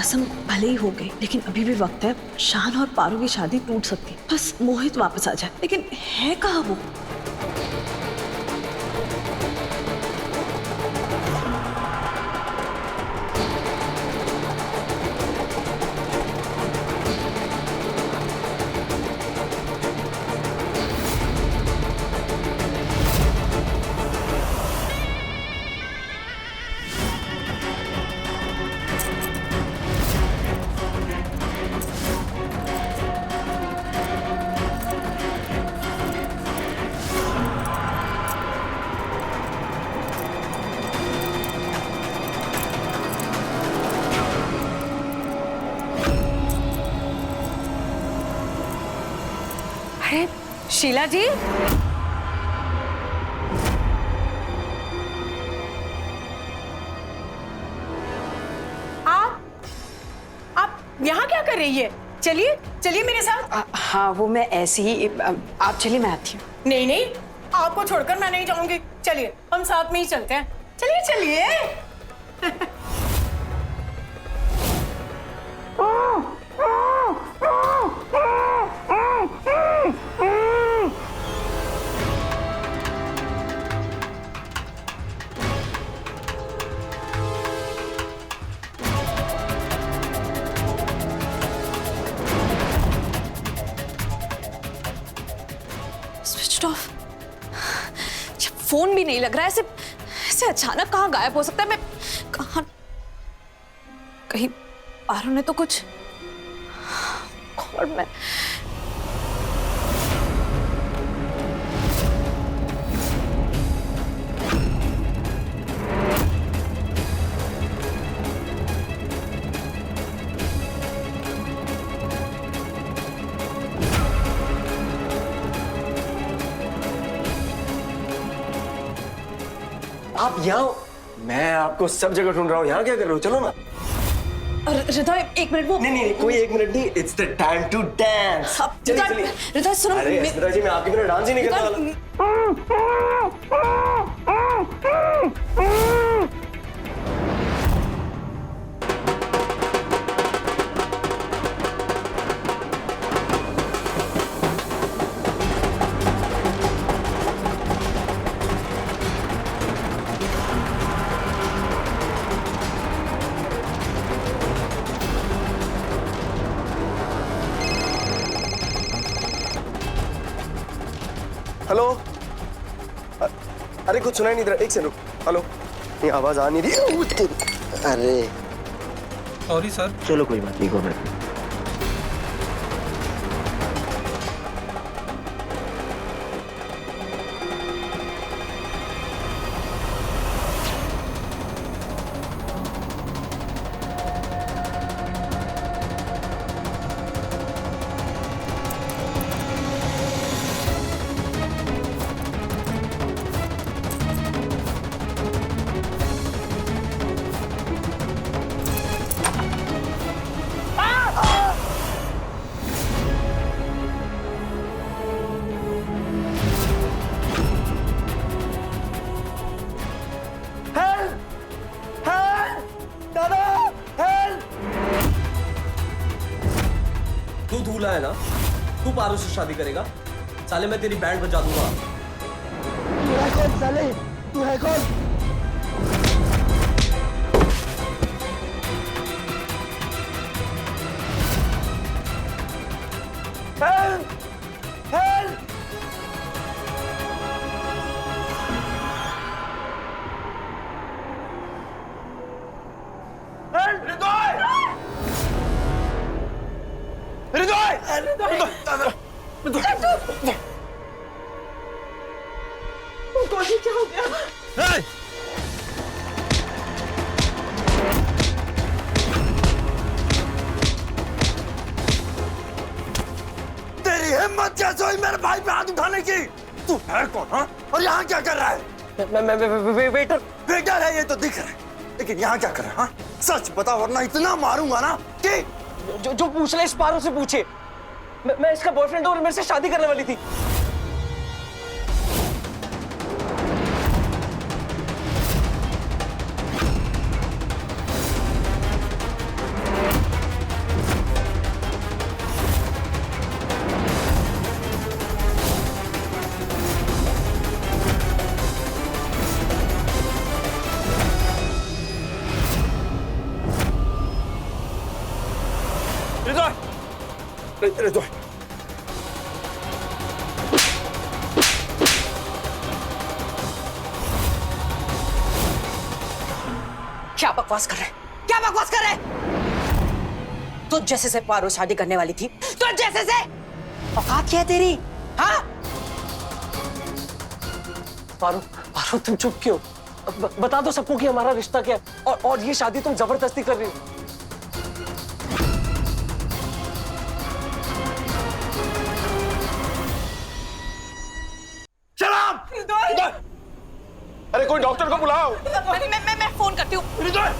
कसम भले ही हो गई, लेकिन अभी भी वक्त है। शान और पारू की शादी टूट सकती है, बस मोहित वापस आ जाए। लेकिन है कहाँ वो? अरे शीला जी, आप यहाँ क्या कर रही है? चलिए चलिए मेरे साथ। हाँ वो मैं ऐसे ही, आप चलिए मैं आती हूँ। नहीं नहीं, आपको छोड़कर मैं नहीं जाऊंगी। चलिए हम साथ में ही चलते हैं। चलिए चलिए। Switch off. फोन भी नहीं लग रहा है। ऐसे ऐसे अचानक कहाँ गायब हो सकता है? मैं कहाँ, कहीं पारू ने तो कुछ, और मैं आप यहाँ, मैं आपको सब जगह ढूंढ रहा हूँ। यहाँ क्या कर रहे हो? चलो ना। रिदा एक मिनट। वो नहीं नहीं कोई एक मिनट नहीं। It's the time to dance. चलिए चलिए। रिदा सुनो। अरे रिदा जी, मैं आपके बिना डांस ही नहीं करने वाला। हेलो। अरे कुछ सुनाई नहीं दे रहा, एक सेकंड रुक। हेलो, ये आवाज आ नहीं रही। अरे सॉरी सर। चलो कोई बात नहीं, कोई बात नहीं। तू दूल्हा है ना? तू पारू से शादी करेगा? साले मैं तेरी बैंड बजा दूंगा। तू है कौन साले? तू है कौन? Help! Help! क्या हो गया? तेरी हिम्मत कैसे हुई मेरे भाई पे हाथ उठाने की? तू है कौन? हाँ? और यहाँ क्या कर रहा है? मैं वेटर। वेटर है ये तो दिख रहा है, लेकिन यहाँ क्या कर रहा है? हाँ? सच बता वरना इतना मारूंगा ना कि जो पूछ ले इस पारू से पूछे। मैं इसका बॉयफ्रेंड हूँ और मेरे से शादी करने वाली थी। हृदय, क्या बकवास कर रहे हैं? क्या बकवास कर रहे हैं? तुझ जैसे से पारो शादी करने वाली थी, तुझ जैसे से। औकात क्या है तेरी? हाँ? पारो, पारो तुम चुप क्यों? बता दो सबको कि हमारा रिश्ता क्या है, और ये शादी तुम जबरदस्ती कर रही हो। शराब! अरे कोई डॉक्टर को बुलाओ। मैं फोन करती हूँ। हृदय,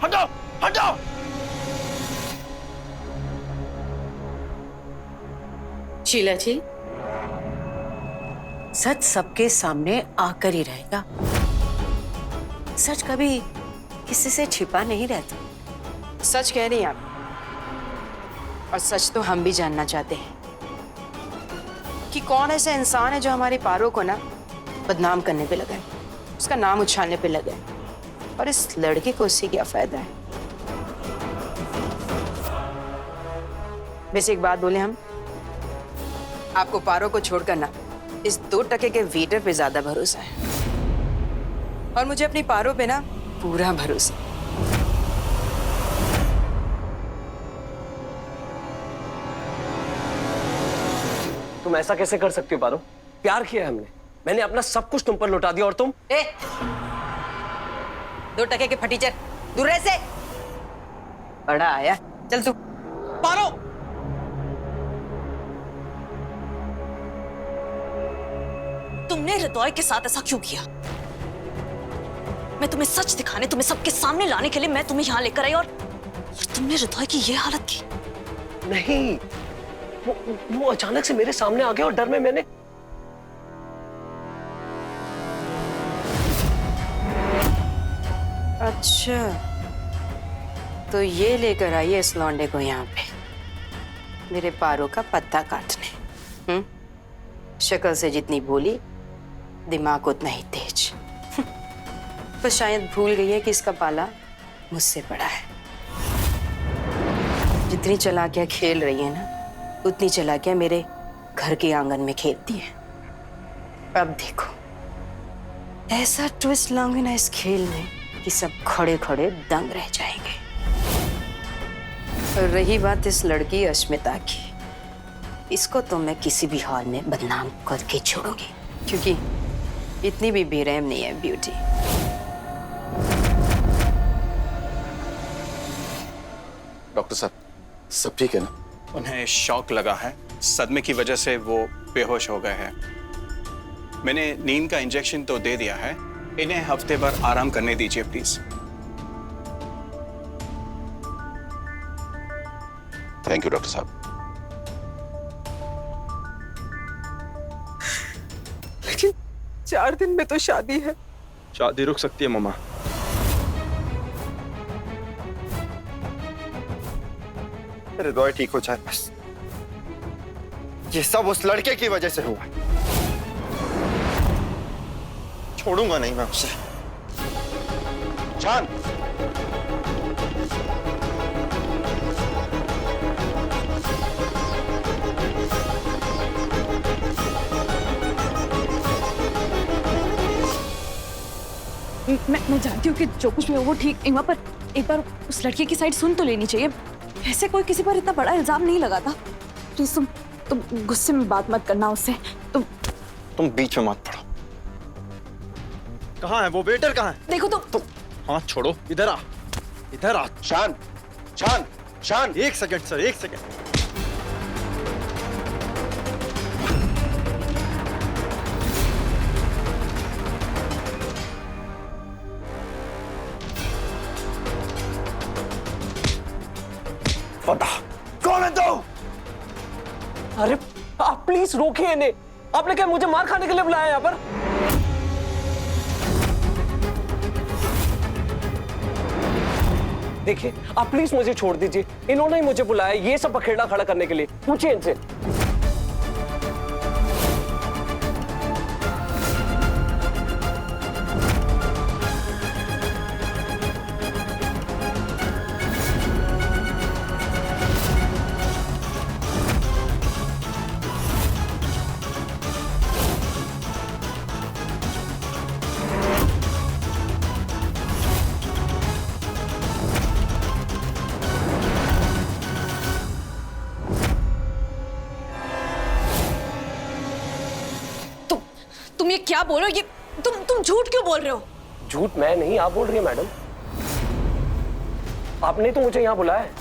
हटाओ, हटाओ। शीला जी, सच सबके सामने आकर ही रहेगा। सच कभी किसी से छिपा नहीं रहता। सच कह रही हैं आप, और सच तो हम भी जानना चाहते हैं कि कौन ऐसा इंसान है जो हमारे पारो को ना बदनाम करने पे लगा है, उसका नाम उछालने पे लगा है, और इस लड़के को उससे क्या फायदा है। वैसे एक बात बोले हम, आपको पारो को छोड़कर ना इस 2 टके के वेटर पे ज्यादा भरोसा है, और मुझे अपनी पारो पे ना पूरा भरोसा। तुम ऐसा कैसे कर सकती हो पारो? प्यार किया है हमने, मैंने अपना सब कुछ तुम पर लौटा दिया, और तुम? 2 टके के फटीचर, दूर रह से। बड़ा आया, चल तू। पारो! तुमने हृदय के साथ ऐसा क्यों किया? मैं तुम्हें सच दिखाने, तुम्हें सबके सामने लाने के लिए मैं तुम्हें यहाँ लेकर आई, और तुमने हृदय की ये हालत की। नहीं, वो अचानक से मेरे सामने आ गया और डर में मैंने। अच्छा, तो ये लेकर आइए इस लौंडे को यहाँ पे, मेरे पारो का पत्ता काटने। शक्ल से जितनी भोली, दिमाग उतना ही तेज। तो शायद भूल गई है कि इसका पाला मुझसे बड़ा है। जितनी चालाकियां खेल रही है ना, उतनी चालाकियां मेरे घर के आंगन में खेलती है। अब देखो, ऐसा ट्विस्ट लाऊंगी ना इस खेल में कि सब खड़े खड़े दंग रह जाएंगे। और रही बात इस लड़की अस्मिता की, इसको तो मैं किसी भी हाल में बदनाम करके छोड़ूंगी, क्योंकि इतनी भी बेरहम नहीं है ब्यूटी। डॉक्टर साहब, सब ठीक है ना? उन्हें शॉक लगा है, सदमे की वजह से वो बेहोश हो गए हैं। मैंने नींद का इंजेक्शन तो दे दिया है, इन्हें हफ्ते भर आराम करने दीजिए प्लीज। थैंक यू डॉक्टर साहब। लेकिन 4 दिन में तो शादी है। शादी रुक सकती है मम्मा। हृदय ठीक हो जाए बस। ये सब उस लड़के की वजह से हुआ। छोड़ूंगा नहीं मैं उसे। शान, मैं जानती हूँ कि जो कुछ भी हो वो ठीक नहीं हुआ, पर एक बार उस लड़की की साइड सुन तो लेनी चाहिए। ऐसे कोई किसी पर इतना बड़ा इल्जाम नहीं लगाता। प्लीज तुम गुस्से में बात मत करना उससे। तुम बीच में मत पड़ो। कहाँ है वो वेटर? कहाँ है? देखो तुम हाथ छोड़ो। इधर आ, इधर आ। शान, शान, शान। 1 सेकंड सर, 1 सेकंड। बता कौन है तू? अरे आप प्लीज रोकिए इन्हें। आपने क्या मुझे मार खाने के लिए बुलाया यहाँ पर? देखिए, आप प्लीज मुझे छोड़ दीजिए। इन्होंने ही मुझे बुलाया ये सब पखेड़ा खड़ा करने के लिए। पूछिए इनसे। तुम ये क्या बोल रहे हो? ये तुम झूठ क्यों बोल रहे हो? झूठ मैं नहीं, आप बोल रही है मैडम। आपने तो मुझे यहाँ बुलाया है।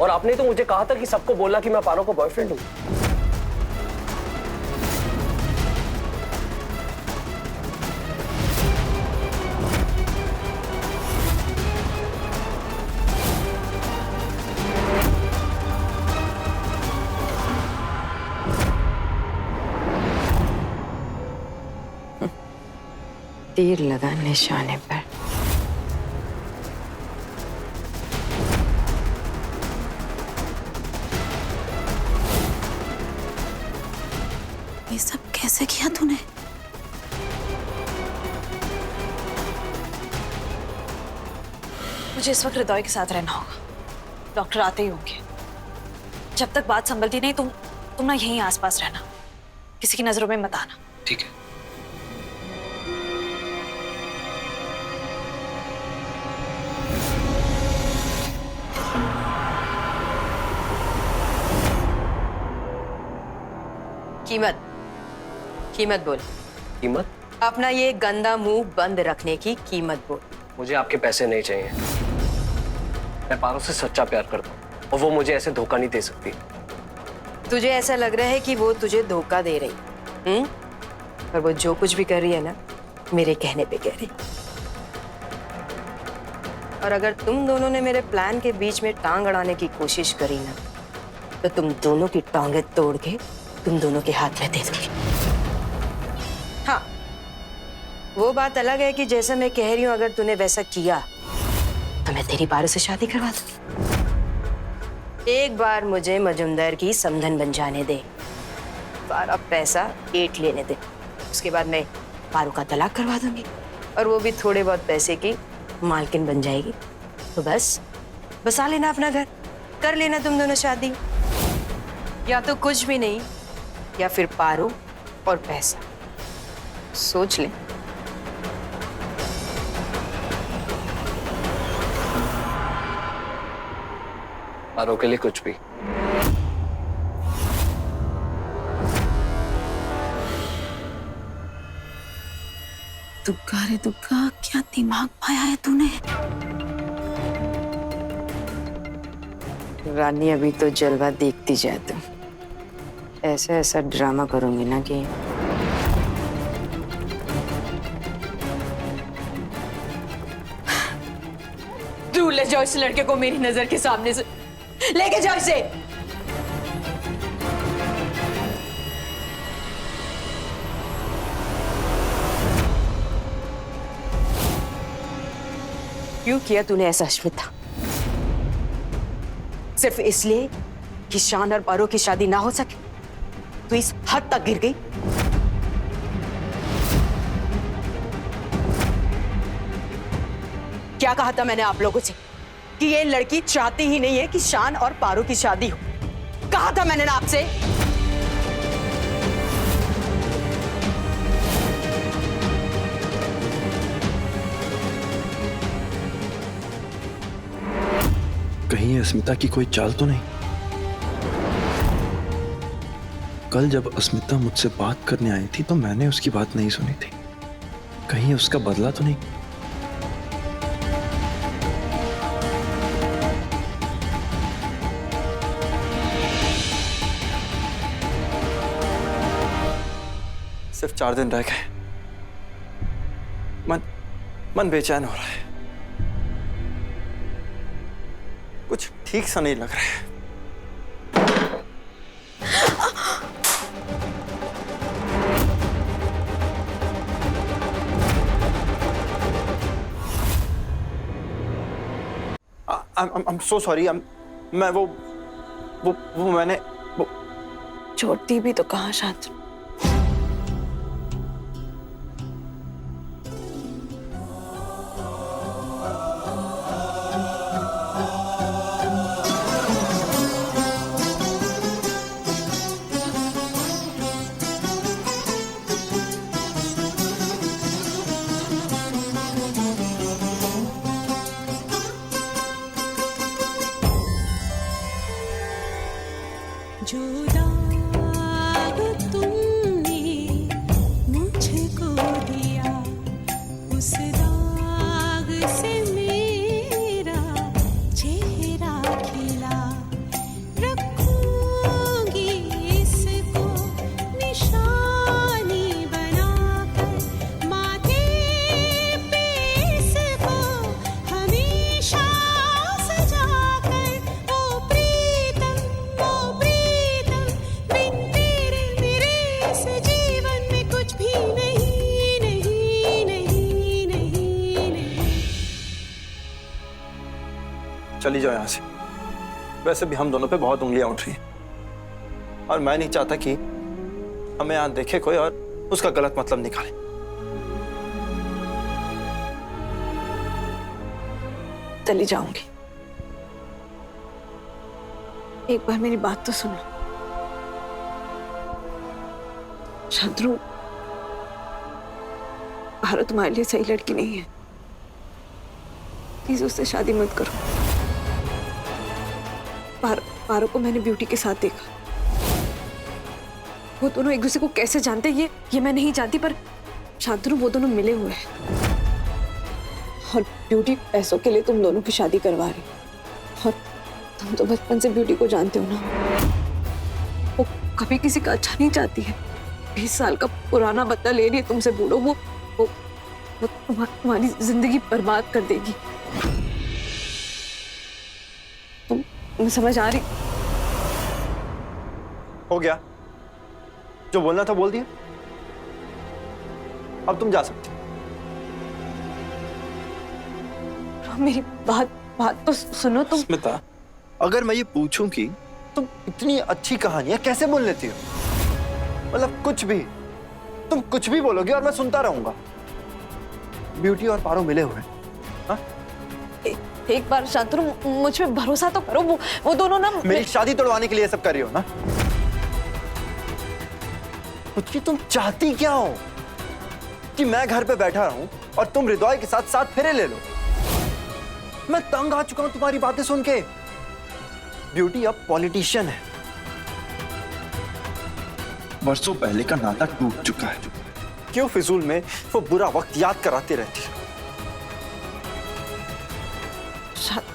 और आपने तो मुझे कहा था कि सबको बोलना कि मैं पारो का बॉयफ्रेंड हूं। तीर लगा निशाने पर। ये सब कैसे किया तूने? मुझे इस वक्त हृदय के साथ रहना होगा। डॉक्टर आते ही होंगे। जब तक बात संभलती नहीं, तुम ना यहीं आसपास रहना, किसी की नजरों में मत आना। ठीक है। कीमत बोल। कीमत? अपना ये गंदा मुंह बंद रखने की कीमत बोल। मुझे आपके पैसे नहीं चाहिए। मैं पारो से सच्चा प्यार करता हूँ और वो मुझे ऐसे धोखा नहीं दे सकती। तुझे ऐसा लग रहा है कि वो तुझे धोखा दे रही, पर वो जो कुछ भी कर रही है ना, मेरे कहने पे कह रही। और अगर तुम दोनों ने मेरे प्लान के बीच में टांग अड़ाने की कोशिश करी ना, तो तुम दोनों की टांगें तोड़ के तुम दोनों के हाथ में दे दूंगी। हाँ, वो बात अलग है कि जैसा मैं कह रही हूं, अगर तूने वैसा किया तो मैं तेरी पारो से शादी करवा दूंगी। एक बार मुझे मजुमदार की समधन बन जाने दे, सारा पैसा एट लेने दे, उसके बाद मैं पारो का तलाक करवा दूंगी और वो भी थोड़े बहुत पैसे की मालकिन बन जाएगी। तो बस बसा लेना अपना घर, कर लेना तुम दोनों शादी, या तो कुछ भी नहीं, या फिर पारो और पैसा। सोच ले। पारो के लिए कुछ भी। दुग्गा रे दुग्गा, क्या दिमाग पाया है तूने? रानी अभी तो जलवा देखती जाए, तुम ऐसा ऐसा ड्रामा करूंगी ना कि दूर ले जाओ इस लड़के को, मेरी नजर के सामने से लेके जाओ इसे। क्यों किया तूने ऐसा अश्मिता? सिर्फ इसलिए कि शान और पारो की शादी ना हो सके? तू इस हद तक गिर गई? क्या कहा था मैंने आप लोगों से कि ये लड़की चाहती ही नहीं है कि शान और पारो की शादी हो? कहा था मैंने ना आपसे? कहीं अस्मिता की कोई चाल तो नहीं? कल जब अस्मिता मुझसे बात करने आई थी तो मैंने उसकी बात नहीं सुनी थी। कहीं उसका बदला तो नहीं? सिर्फ 4 दिन रह गए। मन बेचैन हो रहा है। कुछ ठीक सा नहीं लग रहा है। I'm so sorry. मैं वो मैंने छोड़ती भी तो कहाँ शांत। जो दाग तुमने मुझको दिया, उस दाग से मेरा चेहरा खिला। रखूंगी इसको निशानी बनाकर, माथे पे इसको हमेशा सजाकर। ओ प्रीतम बिन तेरे मेरे इस जीवन में कुछ भी नहीं, नहीं, नहीं, नहीं, नहीं। चली जाओ यहाँ से। वैसे भी हम दोनों पे बहुत उंगलियां उठ रही हैं और मैं नहीं चाहता कि हमें यहाँ देखे कोई और उसका गलत मतलब निकाले। चली जाऊंगी। एक बार मेरी बात तो सुनो। शांतनु, पारो तुम्हारे लिए सही लड़की नहीं है। प्लीज उससे शादी मत करो। पारो को मैंने ब्यूटी के साथ देखा। वो दोनों एक दूसरे को कैसे जानते ये मैं नहीं जानती, पर शांतनु वो दोनों मिले हुए हैं। और ब्यूटी पैसों के लिए तुम दोनों की शादी करवा रही। और तुम तो बचपन से ब्यूटी को जानते हो ना। वो कभी किसी का अच्छा नहीं चाहती है। 20 साल का पुराना बदला ले रही है तुमसे। बूढ़ो वो तुम्हारी जिंदगी बर्बाद कर देगी। तुम्हें समझ आ रही? हो गया, जो बोलना था बोल दिया। अब तुम जा सकती हो। मेरी बात तो सुनो तुम। स्मिता, अगर मैं ये पूछूं कि तुम इतनी अच्छी कहानियां कैसे बोल लेती हो, मतलब कुछ भी, तुम कुछ भी बोलोगे और मैं सुनता रहूंगा। ब्यूटी और पारो मिले हुए। हाँ? एक बार शांतनु मुझ पे भरोसा तो करो। वो दोनों ना मेरी शादी तोड़वाने के लिए सब कर रही हो ना? कुछ की तुम चाहती क्या हो? कि मैं घर पे बैठा रहूं और तुम हृदय के साथ साथ फेरे ले लो? मैं तंग आ चुका हूं तुम्हारी बातें सुन के। ब्यूटी अब पॉलिटिशियन है। वर्षों पहले का नाटक टूट चुका है। क्यों फिजूल में वो बुरा वक्त याद कराती रहती है?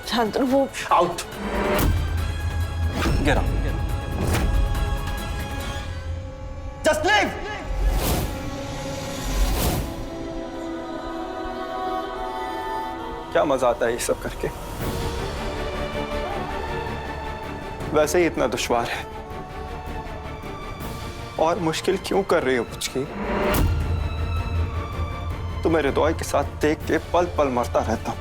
शांतनु वो out. Get out. Just leave. क्या मजा आता है ये सब करके? वैसे ही इतना दुश्वार है। और मुश्किल क्यों कर रही हो पुचकी? तुम्हें हृदय के साथ देख के पल पल मरता रहता हूं।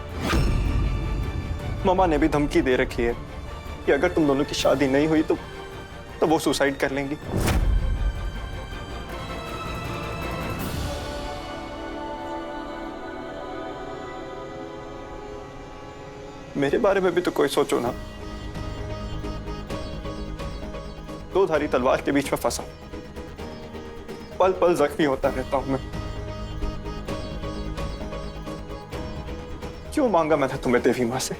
मामा ने भी धमकी दे रखी है कि अगर तुम दोनों की शादी नहीं हुई तो वो सुसाइड कर लेंगी। मेरे बारे में भी तो कोई सोचो ना। दो धारी तलवार के बीच में फंसा, पल पल जख्मी होता रहता हूं मैं। क्यों मांगा मैंने तुम्हें देवी मां से?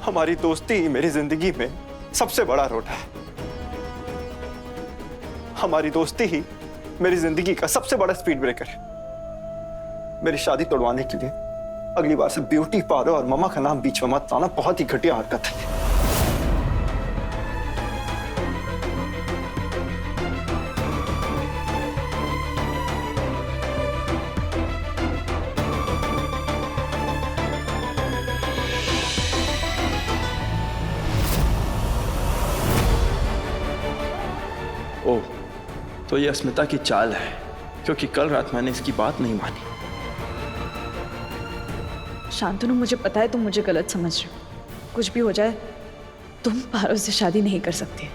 हमारी दोस्ती ही मेरी जिंदगी में सबसे बड़ा रोड़ा है। हमारी दोस्ती ही मेरी जिंदगी का सबसे बड़ा स्पीड ब्रेकर है। मेरी शादी तोड़वाने के लिए अगली बार से ब्यूटी, पारो और ममा का नाम बीच में मत लाना। बहुत ही घटिया हरकत है। ओह, तो ये अस्मिता की चाल है, क्योंकि कल रात मैंने इसकी बात नहीं मानी। शांतनु, मुझे पता है तुम मुझे गलत समझ रहे हो। कुछ भी हो जाए, तुम पारो से शादी नहीं कर सकती।